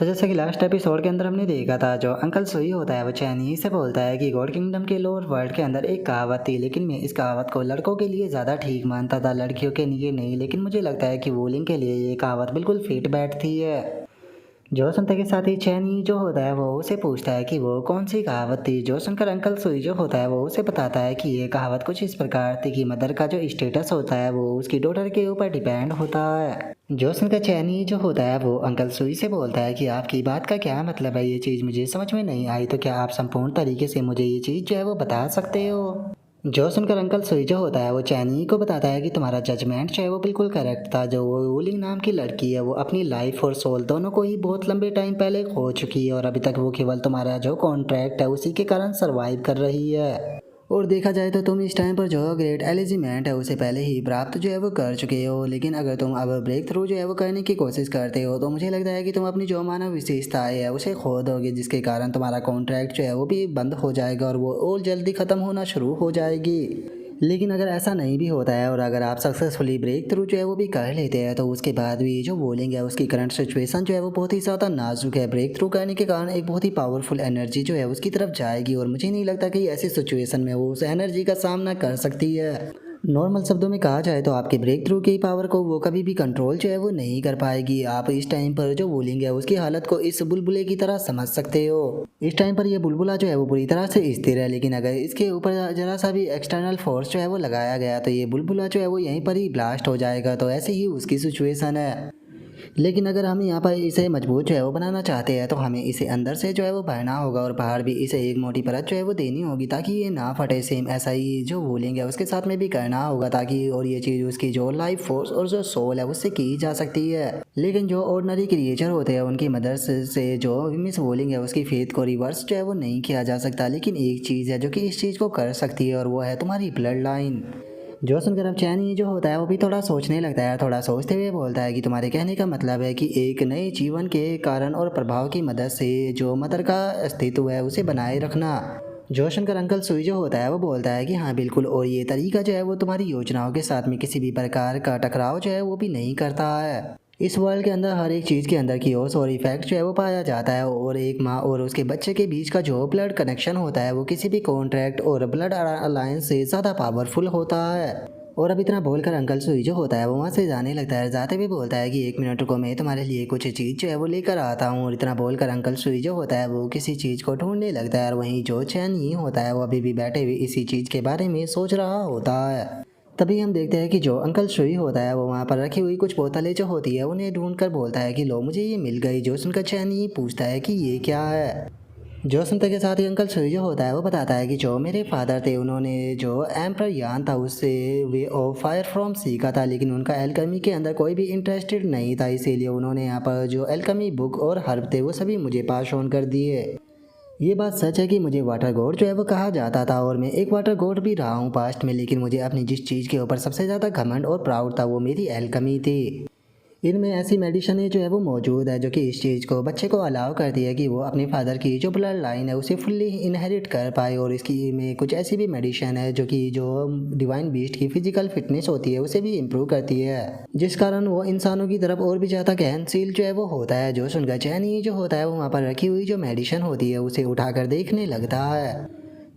तो जैसे कि लास्ट एपिसोड के अंदर हमने देखा था, जो अंकल सुई होता है वो चैनी से बोलता है कि गॉड किंगडम के लोअर वर्ल्ड के अंदर एक कहावत थी, लेकिन मैं इस कहावत को लड़कों के लिए ज़्यादा ठीक मानता था, लड़कियों के लिए नहीं। लेकिन मुझे लगता है कि वोलिंग के लिए ये कहावत बिल्कुल फिट बैठती है। जो सुनते के साथ ही चैनी जो होता है वो उसे पूछता है कि वो कौन सी कहावत थी। जो सुनकर अंकल सुई जो होता है वो उसे बताता है कि ये कहावत कुछ इस प्रकार थी कि मदर का जो स्टेटस होता है वो उसकी डॉटर के ऊपर डिपेंड होता है। जो सुनकर चैनी जो होता है वो अंकल सुई से बोलता है कि आपकी बात का क्या मतलब है, ये चीज़ मुझे समझ में नहीं आई, तो क्या आप संपूर्ण तरीके से मुझे ये चीज़ जो है वो बता सकते हो। जो सुनकर अंकल सुई जो होता है वो चैनी को बताता है कि तुम्हारा जजमेंट जो है वो बिल्कुल करेक्ट था। जो वो वूलिंग नाम की लड़की है वो अपनी लाइफ और सोल दोनों को ही बहुत लंबे टाइम पहले खो चुकी है, और अभी तक वो केवल तुम्हारा जो कॉन्ट्रैक्ट है उसी के कारण सरवाइव कर रही है। और देखा जाए तो तुम इस टाइम पर जो ग्रेट एलिजिमेंट है उसे पहले ही प्राप्त जो है वो कर चुके हो, लेकिन अगर तुम अब ब्रेक थ्रू जो है वो करने की कोशिश करते हो तो मुझे लगता है कि तुम अपनी जो मानव विशेषताएं है उसे खो दोगे, जिसके कारण तुम्हारा कॉन्ट्रैक्ट जो है वो भी बंद हो जाएगा और वो और जल्दी ख़त्म होना शुरू हो जाएगी। लेकिन अगर ऐसा नहीं भी होता है और अगर आप सक्सेसफुली ब्रेक थ्रू जो है वो भी कर लेते हैं तो उसके बाद भी जो वोलिंग है उसकी करंट सिचुएशन जो है वो बहुत ही ज़्यादा नाजुक है। ब्रेक थ्रू करने के कारण एक बहुत ही पावरफुल एनर्जी जो है उसकी तरफ जाएगी, और मुझे नहीं लगता कि ऐसी सिचुएशन में वो उस एनर्जी का सामना कर सकती है। नॉर्मल शब्दों में कहा जाए तो आपके ब्रेक थ्रू की पावर को वो कभी भी कंट्रोल जो है वो नहीं कर पाएगी। आप इस टाइम पर जो वोलिंग है उसकी हालत को इस बुलबुले की तरह समझ सकते हो। इस टाइम पर ये बुलबुला जो है वो पूरी तरह से स्थिर है, लेकिन अगर इसके ऊपर जरा सा भी एक्सटर्नल फोर्स जो है वो लगाया गया तो ये बुलबुला जो है वो यहीं पर ही ब्लास्ट हो जाएगा। तो ऐसे ही उसकी सिचुएशन है। लेकिन अगर हम यहाँ पर इसे मजबूत जो है वो बनाना चाहते हैं तो हमें इसे अंदर से जो है वो भरना होगा, और बाहर भी इसे एक मोटी परत जो है वो देनी होगी ताकि ये ना फटे। सेम ऐसा ही जो वूलिंग है उसके साथ में भी करना होगा ताकि, और ये चीज़ उसकी जो लाइफ फोर्स और जो सोल है उससे की जा सकती है। लेकिन जो ऑर्डिनरी क्रिएचर होते हैं उनकी मदद से जो मिस वूलिंग है उसकी फेथ को रिवर्स जो है वो नहीं किया जा सकता। लेकिन एक चीज़ है जो कि इस चीज़ को कर सकती है, और वो है तुम्हारी ब्लड लाइन। जो सुनकर अब चैनी जो होता है वो भी थोड़ा सोचने लगता है, थोड़ा सोचते हुए बोलता है कि तुम्हारे कहने का मतलब है कि एक नए जीवन के कारण और प्रभाव की मदद से जो मदर का अस्तित्व है उसे बनाए रखना। जो सुनकर अंकल सुई जो होता है वो बोलता है कि हाँ बिल्कुल, और ये तरीका जो है वो तुम्हारी योजनाओं के साथ में किसी भी प्रकार का टकराव जो है वो भी नहीं करता है। इस वर्ल्ड के अंदर हर एक चीज़ के अंदर की ओस और इफेक्ट जो है वो पाया जाता है, और एक माँ और उसके बच्चे के बीच का जो ब्लड कनेक्शन होता है वो किसी भी कॉन्ट्रैक्ट और ब्लड अलायंस से ज़्यादा पावरफुल होता है। और अब इतना बोलकर अंकल सुई जो होता है वो वहाँ से जाने लगता है, जाते भी बोलता है कि 1 मिनट रुको, मैं तुम्हारे लिए कुछ चीज़ जो है वो लेकर आता हूँ। और इतना बोलकर अंकल सुई जो होता है वो किसी चीज़ को ढूंढने लगता है, और वहीं जो चैन ही होता है वो अभी भी बैठे हुए इसी चीज़ के बारे में सोच रहा होता है। तभी हम देखते हैं कि जो अंकल सुई होता है वो वहाँ पर रखी हुई कुछ बोतलें जो होती है उन्हें ढूंढ कर बोलता है कि लो मुझे ये मिल गई। जो सुनकर चैन ही पूछता है कि ये क्या है। जो सुनते के साथ ही अंकल सुई जो होता है वो बताता है कि जो मेरे फादर थे उन्होंने जो एम्पर यान था उससे वे ऑफ फायर फ्रॉम सीखा था, लेकिन उनका एल्केमी के अंदर कोई भी इंटरेस्टेड नहीं था, इसीलिए उन्होंने यहाँ पर जो एल्केमी बुक और हर्ब थे वो सभी मुझे पास ऑन कर दिए। ये बात सच है कि मुझे वाटर गॉड जो है वो कहा जाता था, और मैं एक वाटर गॉड भी रहा हूँ पास्ट में, लेकिन मुझे अपनी जिस चीज़ के ऊपर सबसे ज़्यादा घमंड और प्राउड था वो मेरी एल्केमी थी। इनमें ऐसी मेडिसिन जो है वो मौजूद है जो कि इस चीज़ को बच्चे को अलाउ करती है कि वो अपने फादर की जो ब्लड लाइन है उसे फुल्ली इनहेरिट कर पाए, और इसकी में कुछ ऐसी भी मेडिसिन है जो कि जो डिवाइन बीस्ट की फिजिकल फिटनेस होती है उसे भी इम्प्रूव करती है, जिस कारण वो इंसानों की तरफ और भी ज़्यादा गहनशील जो है वो होता है। जो सुनकर चैनी जो होता है वो वहाँ पर रखी हुई जो मेडिसिन होती है उसे उठाकर देखने लगता है,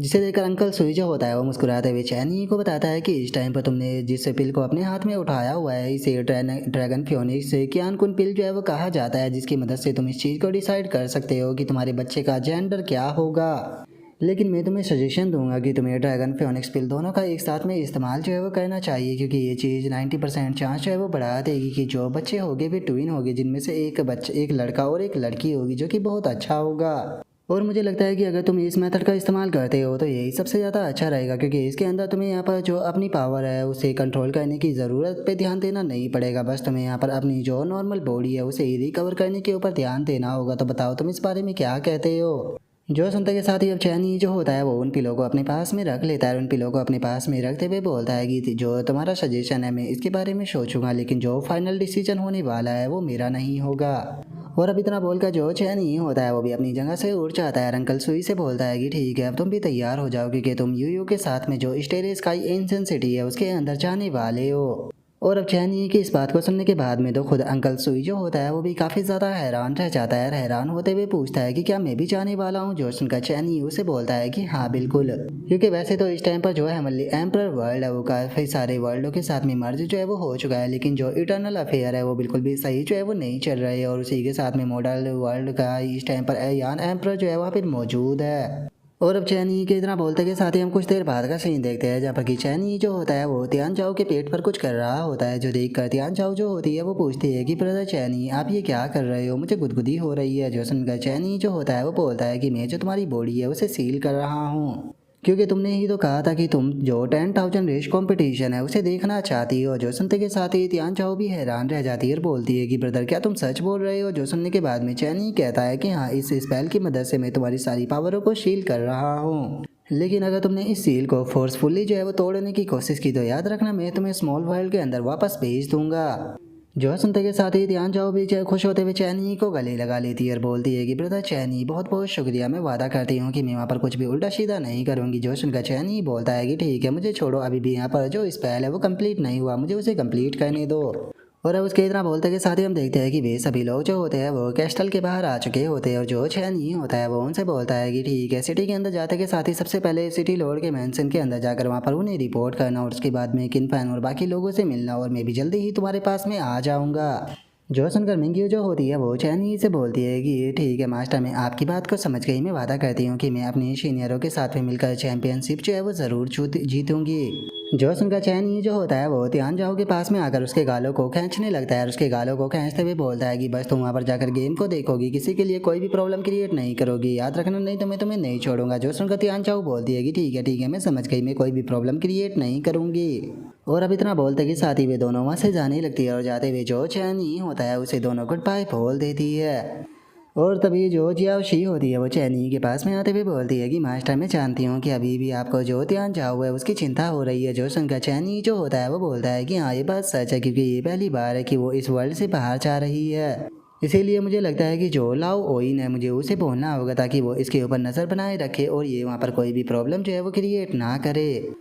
जिसे देखकर अंकल सुई जो होता है वो मुस्कुराते हुए चैनी को बताता है कि इस टाइम पर तुमने जिस पिल को अपने हाथ में उठाया हुआ है इसे ड्रैगन फ्योनिक्स क्यानकुन पिल जो है वो कहा जाता है, जिसकी मदद से तुम इस चीज़ को डिसाइड कर सकते हो कि तुम्हारे बच्चे का जेंडर क्या होगा। लेकिन मैं तुम्हें सजेशन दूंगा कि तुम्हें ड्रैगन फ्योनिक्स पिल दोनों का एक साथ में इस्तेमाल जो है वो करना चाहिए, क्योंकि ये चीज़ 90% चांस जो है वो बढ़ा देगी कि जो बच्चे होंगे वे ट्विन होंगे, जिनमें से एक लड़का और एक लड़की होगी, जो कि बहुत अच्छा होगा। और मुझे लगता है कि अगर तुम इस मेथड का इस्तेमाल करते हो तो यही सबसे ज़्यादा अच्छा रहेगा, क्योंकि इसके अंदर तुम्हें यहाँ पर जो अपनी पावर है उसे कंट्रोल करने की ज़रूरत पे ध्यान देना नहीं पड़ेगा, बस तुम्हें यहाँ पर अपनी जो नॉर्मल बॉडी है उसे रिकवर करने के ऊपर ध्यान देना होगा। तो बताओ तुम इस बारे में क्या कहते हो। जो सुनते के साथ ही अब चैनी जो होता है वो उन पिलो को अपने पास में रख लेता है, उन पिलो को अपने पास में रखते हुए बोलता है कि जो तुम्हारा सजेशन है मैं इसके बारे में सोचूंगा, लेकिन जो फाइनल डिसीजन होने वाला है वो मेरा नहीं होगा। और अब इतना बोलकर जो चैनी होता है वो भी अपनी जगह से उठ जाता है। अंकल सुई से बोलता है कि ठीक है अब तुम भी तैयार हो जाओ, क्योंकि तुम यूयू के साथ में जो स्टेरे स्काई एंशिएंट सिटी है उसके अंदर जाने वाले हो। और अब चैनी की इस बात को सुनने के बाद में तो खुद अंकल सुई जो होता है वो भी काफ़ी ज़्यादा हैरान रह जाता है। हैरान होते हुए पूछता है कि क्या मैं भी जाने वाला हूँ। जो सुनकर चैनी उसे बोलता है कि हाँ बिल्कुल, क्योंकि वैसे तो इस टाइम पर जो है हमारे एम्परर वर्ल्ड है वो काफ़ी सारे वर्ल्डों के साथ में मर्ज जो है वो हो चुका है, लेकिन जो इटर्नल अफेयर है वो बिल्कुल भी सही जो है वो नहीं चल रहा है। और उसी के साथ में मॉडल वर्ल्ड का इस टाइम पर यान एम्परर जो है वहाँ पर मौजूद है। और अब चैनी के इतना बोलते के साथ ही हम कुछ देर बाद का सीन देखते हैं, जहाँ पर कि चैनी जो होता है वो तियान चाओ के पेट पर कुछ कर रहा होता है। जो देख कर तियान चाओ जो होती है वो पूछती है कि ब्रदर चैनी आप ये क्या कर रहे हो, मुझे गुदगुदी हो रही है। जो सुनकर चैनी जो होता है वो बोलता है कि मैं जो तुम्हारी बॉडी है उसे सील कर रहा हूँ, क्योंकि तुमने ही तो कहा था कि तुम जो 10,000 रेस कंपटीशन है उसे देखना चाहती हो। जो सुनते के साथ ही तियान चाओ भी हैरान रह जाती है और बोलती है कि ब्रदर क्या तुम सच बोल रहे हो। जो सुनने के बाद में चैनी कहता है कि हाँ, इस स्पेल की मदद से मैं तुम्हारी सारी पावरों को शील कर रहा हूँ, लेकिन अगर तुमने इस सील को फोर्सफुली जो है वो तोड़ने की कोशिश की तो याद रखना मैं तुम्हें स्मॉल वर्ल्ड के अंदर वापस भेज दूंगा। जो है सुनते के साथ ही ध्यान जाओ भी खुश होते हुए चैनी को गले लगा लेती है और बोलती है कि ब्रदर चैनी बहुत बहुत शुक्रिया, मैं वादा करती हूँ कि मैं वहाँ पर कुछ भी उल्टा सीधा नहीं करूँगी। जो सुनकर चैनी बोलता है कि ठीक है मुझे छोड़ो, अभी भी यहाँ पर जो स्पेल है वो कंप्लीट नहीं हुआ, मुझे उसे कंप्लीट करने दो। और अब उसके इतना बोलते के साथ ही हम देखते हैं कि वे सभी लोग जो होते हैं वो कैस्टल के बाहर आ चुके होते हैं। और जो चैनी होता है वो उनसे बोलता है कि ठीक है, सिटी के अंदर जाते के साथ ही सबसे पहले सिटी लॉर्ड के मेंशन के अंदर जाकर वहाँ पर उन्हें रिपोर्ट करना, और उसके बाद में किनफैन और बाकी लोगों से मिलना, और मैं भी जल्दी ही तुम्हारे पास में आ जाऊँगा। जो सुनकर मिंग्यू जो होती है वो चैनी से बोलती है कि ठीक है मास्टर, मैं आपकी बात को समझ गई, मैं वादा करती हूँ कि मैं अपने सीनियरों के साथ में मिलकर चैंपियनशिप जो है वो ज़रूर जीतूंगी। जो सुनकर चैनी जो होता है वो तियान जाओ के पास में आकर उसके गालों को खींचने लगता है और उसके गालों को खींचते हुए बोलता है कि बस तुम वहाँ पर जाकर गेम को देखोगी, किसी के लिए कोई भी प्रॉब्लम क्रिएट नहीं करोगी, याद रखना, नहीं तो मैं तुम्हें नहीं छोड़ूंगा। जो सुनकर तियान जाओ बोलती है कि ठीक है मैं समझ गई, मैं कोई भी प्रॉब्लम क्रिएट नहीं करूँगी। और अब इतना बोलते कि साथ ही वे दोनों वहाँ से जाने लगती है और जाते हुए जो चैनी होता है उसे दोनों गुड बाय बोल देती है। और तभी जो जियाओ शी होती है वो चैनी के पास में आते हुए बोलती है कि मास्टर मैं जानती हूँ कि अभी भी आपको जो ध्यान जाओ है उसकी चिंता हो रही है। जो सुनकर चैनी जो होता है वो बोलता है कि हाँ ये बात सच है, क्योंकि ये पहली बार है कि वो इस वर्ल्ड से बाहर जा रही है, इसीलिए मुझे लगता है कि जो लाओ ओइन है मुझे उसे बोलना होगा ताकि वो इसके ऊपर नज़र बनाए रखे और ये वहाँ पर कोई भी प्रॉब्लम जो है वो क्रिएट ना करे।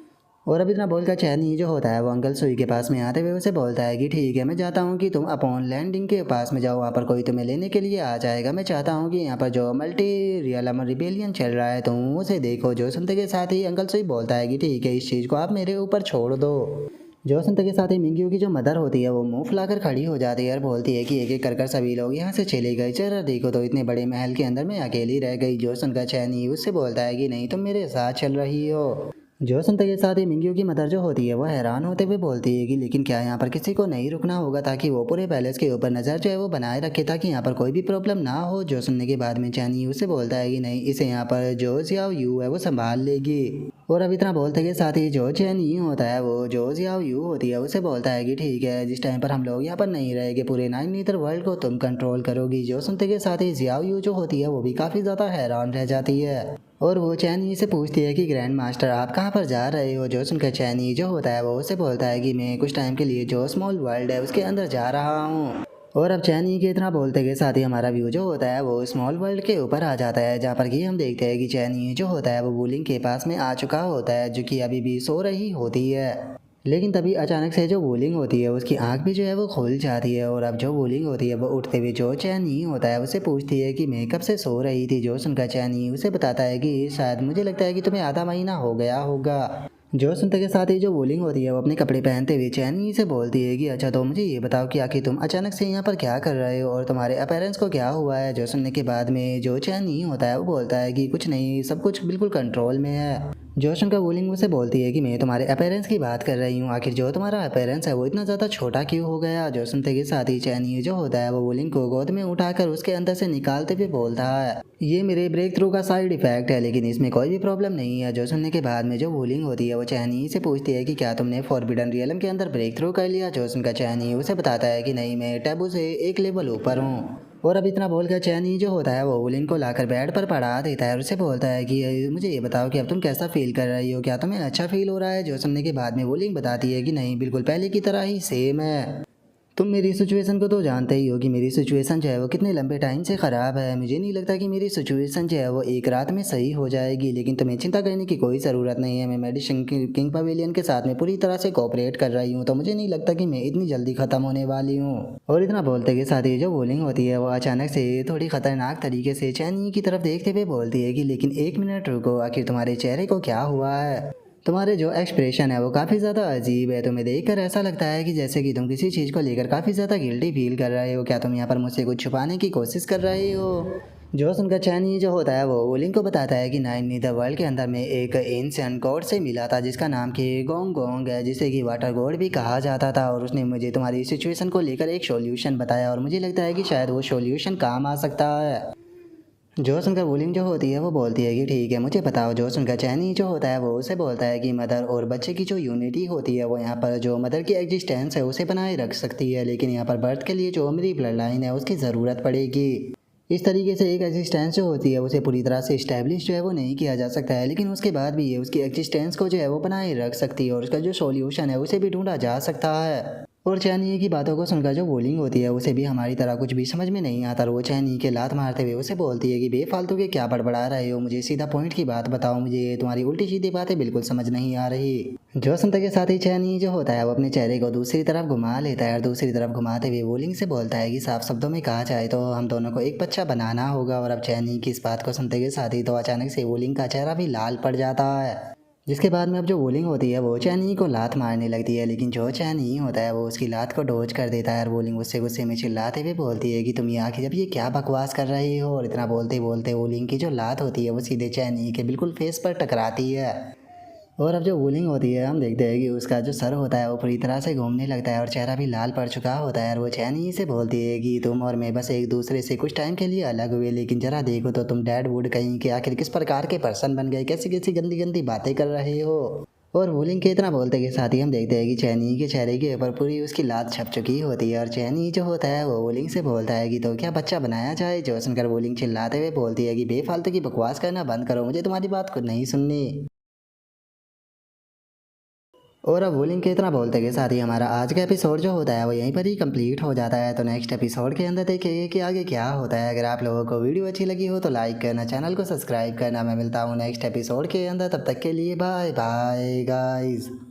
और अब इतना बोलकर चैनी जो होता है वो अंकल सुई के पास में आते हुए उसे बोलता है कि ठीक है मैं चाहता हूँ कि तुम अपॉन लैंडिंग के पास में जाओ, वहाँ पर कोई तुम्हें लेने के लिए आ जाएगा। मैं चाहता हूँ कि यहाँ पर जो मल्टी रियल रिबेलियन चल रहा है तुम उसे देखो। जो सुनते के साथ ही अंकल सुई बोलता है कि ठीक है इस चीज़ को आप मेरे ऊपर छोड़ दो। जो सुनते के साथ ही मिंग्यू की जो मदर होती है वो मुंह फुलाकर खड़ी हो जाती है और बोलती है कि एक एक कर सभी लोग यहाँ से चले गए, जरा देखो तो इतने बड़े महल के अंदर मैं अकेली रह गई। जो सुनकर चैनी उससे बोलता है कि नहीं तुम मेरे साथ चल रही हो। जो सुनते के साथ ही मिंग्यू की मदर जो होती है वो हैरान होते हुए बोलती है कि लेकिन क्या यहाँ पर किसी को नहीं रुकना होगा ताकि वो पूरे पैलेस के ऊपर नज़र जो है वो बनाए रखे ताकि यहाँ पर कोई भी प्रॉब्लम ना हो। जो सुनने के बाद में चैनी उससे बोलता है कि नहीं, इसे यहाँ पर जो जियाओ यू है वो संभाल लेगी। और अब इतना बोलते के साथ ही जो चैनी होता है वो जो जियाओ यू होती है उसे बोलता है कि ठीक है जिस टाइम पर हम लोग यहाँ पर नहीं रहेंगे पूरे 9 मीटर वर्ल्ड को तुम कंट्रोल करोगी। जो सुनते के साथ ही जियाओ यू जो होती है वो भी काफ़ी ज़्यादा हैरान रह जाती है और वो चैनी से पूछती है कि ग्रैंड मास्टर आप कहाँ पर जा रहे हो। जो सुनकर चैनी जो होता है वो उसे बोलता है कि मैं कुछ टाइम के लिए जो स्मॉल वर्ल्ड है उसके अंदर जा रहा हूँ। और अब चैनी के इतना बोलते के साथ ही हमारा व्यू जो होता है वो स्मॉल वर्ल्ड के ऊपर आ जाता है, जहाँ पर कि हम देखते हैं कि चैनी जो होता है वो वूलिंग के पास में आ चुका होता है, जो कि अभी भी सो रही होती है। लेकिन तभी अचानक से जो वूलिंग होती है उसकी आंख भी जो है वो खुल जाती है और अब जो वूलिंग होती है वो उठते हुए जो चैनी होता है उसे पूछती है कि मैं कब से सो रही थी। जो सुनकर चैनी उसे बताता है कि शायद मुझे लगता है कि तुम्हें आधा महीना हो गया होगा। जो सुनते के साथ ही जो वूलिंग होती है वो अपने कपड़े पहनते हुए चैनी से बोलती है कि अच्छा तो मुझे ये बताओ कि आखिर तुम अचानक से यहाँ पर क्या कर रहे हो और तुम्हारे अपीयरेंस को क्या हुआ है। जो सुनने के बाद में जो चैनी होता है वो बोलता है कि कुछ नहीं, सब कुछ बिल्कुल कंट्रोल में है। जो सुनकर वूलिंग उसे बोलती है कि मैं तुम्हारे अपीयरेंस की बात कर रही हूँ, आखिर जो तुम्हारा अपीयरेंस है वो इतना ज़्यादा छोटा क्यों हो गया। जो सुनते के साथ ही चैनी जो होता है वो वूलिंग को गोद में उठाकर उसके अंदर से निकालते हुए बोलता है ये मेरे ब्रेक थ्रू का साइड इफेक्ट है, लेकिन इसमें कोई भी प्रॉब्लम नहीं है। जो सुनने के बाद में जो वूलिंग होती है वो चैनी से पूछती है कि क्या तुमने फॉरबिडन रियलम के अंदर ब्रेक थ्रू कर लिया। जो सुनकर चैनी उसे बताता है कि नहीं, मैं टैबू से एक लेवल ऊपर हूँ। और अब इतना बोलकर चैनी जो होता है वो वूलिंग को लाकर बेड पर पड़ा देता है और उसे बोलता है कि मुझे ये बताओ कि अब तुम कैसा फील कर रही हो, क्या तुम्हें अच्छा फील हो रहा है। जो सुनने के बाद में वूलिंग बताती है कि नहीं, बिल्कुल पहले की तरह ही सेम है। तुम मेरी सिचुएशन को तो जानते ही हो कि मेरी सिचुएशन जो है वो कितने लंबे टाइम से ख़राब है। मुझे नहीं लगता कि मेरी सिचुएशन जो है वो एक रात में सही हो जाएगी, लेकिन तुम्हें चिंता करने की कोई ज़रूरत नहीं है। मैं मेडिसिन किंग पवेलियन के साथ में पूरी तरह से कोऑपरेट कर रही हूँ, तो मुझे नहीं लगता कि मैं इतनी जल्दी ख़त्म होने वाली हूँ। और इतना बोलते के साथ ही जो वोलिंग होती है वो अचानक से थोड़ी ख़तरनाक तरीके से चैनी की तरफ देखते हुए बोलती है कि लेकिन एक मिनट रुको, आखिर तुम्हारे चेहरे को क्या हुआ है? तुम्हारे जो एक्सप्रेशन है वो काफ़ी ज़्यादा अजीब है। तुम्हें देखकर ऐसा लगता है कि जैसे कि तुम किसी चीज़ को लेकर काफ़ी ज़्यादा गिल्टी फील कर रहे हो। क्या तुम यहाँ पर मुझसे कुछ छुपाने की कोशिश कर रहे हो? जो सुनकर चैनी जो होता है वो वोलिंग को बताता है कि नाइन नीदर वर्ल्ड के अंदर में एक एंशिएंट गॉड से मिला था जिसका नाम कि गोंग गोंग है, जिसे कि वाटर गॉड भी कहा जाता था। और उसने मुझे तुम्हारी सिचुएशन को लेकर एक सॉल्यूशन बताया और मुझे लगता है कि शायद वो सॉल्यूशन काम आ सकता है। जो सुनकर वोलिंग जो होती है वो बोलती है कि ठीक है मुझे बताओ। जो सुनकर चैनी जो होता है वो उसे बोलता है कि मदर और बच्चे की जो यूनिटी होती है वो यहाँ पर जो मदर की एग्जिस्टेंस है उसे बनाए रख सकती है, लेकिन यहाँ पर बर्थ के लिए जो मेरी ब्लड लाइन है उसकी ज़रूरत पड़ेगी। इस तरीके से एक एग्जिस्टेंस जो होती है उसे पूरी तरह से इस्टेब्लिश जो है वो नहीं किया जा सकता है, लेकिन उसके बाद भी ये उसकी एग्जिस्टेंस को जो है वो बनाए रख सकती है और उसका जो सॉल्यूशन है उसे भी ढूंढा जा सकता है। और चैनी की बातों को सुनकर जो वोलिंग होती है उसे भी हमारी तरह कुछ भी समझ में नहीं आता और वो चैनी के लात मारते हुए उसे बोलती है कि बेफालतू के क्या बड़बड़ा रहे हो, मुझे सीधा पॉइंट की बात बताओ, मुझे तुम्हारी उल्टी सीधी बातें बिल्कुल समझ नहीं आ रही। जो सुनते के साथ ही चैनी जो होता है वो अपने चेहरे को दूसरी तरफ घुमा लेता है और दूसरी तरफ घुमाते हुए वोलिंग से बोलता है कि साफ शब्दों में कहा जाए तो हम दोनों को एक बच्चा बनाना होगा। और अब चैनी की इस बात को सुनते के साथ ही तो अचानक से वोलिंग का चेहरा भी लाल पड़ जाता है, जिसके बाद में अब जो वोलिंग होती है वो चैनी को लात मारने लगती है, लेकिन जो चैनी होता है वो उसकी लात को डोज कर देता है और वोलिंग उससे गुस्से में चिल्लाते हुए बोलती है कि तुम ये आखिर जब ये क्या बकवास कर रही हो। और इतना बोलते बोलते वोलिंग की जो लात होती है वो सीधे चैनी के बिल्कुल फेस पर टकराती है। और अब जो वोलिंग होती है हम देखते हैं कि उसका जो सर होता है वो पूरी तरह से घूमने लगता है और चेहरा भी लाल पड़ चुका होता है और वो चैनी से बोलती है कि तुम और मैं बस एक दूसरे से कुछ टाइम के लिए अलग हुए, लेकिन जरा देखो तो तुम डैड वुड कहीं कि आखिर किस प्रकार के पर्सन बन गए, कैसी कैसी गंदी गंदी बातें कर रहे हो। और वोलिंग के इतना बोलते के साथ ही हम देखते हैं कि चैनी के चेहरे के ऊपर पूरी उसकी लात छप चुकी होती है और चैनी जो होता है वो वोलिंग से बोलता है कि तो क्या बच्चा बनाया जाए। जो सुनकर वोलिंग चिल्लाते हुए बोलती है कि बेफालतू की बकवास करना बंद करो, मुझे तुम्हारी बात को नहीं सुननी। और अब वोलिंग के इतना बोलते के साथ ही हमारा आज का एपिसोड जो होता है वो यहीं पर ही कंप्लीट हो जाता है। तो नेक्स्ट एपिसोड के अंदर देखेंगे कि आगे क्या होता है। अगर आप लोगों को वीडियो अच्छी लगी हो तो लाइक करना, चैनल को सब्सक्राइब करना। मैं मिलता हूँ नेक्स्ट एपिसोड के अंदर, तब तक के लिए बाय बाय गाइज।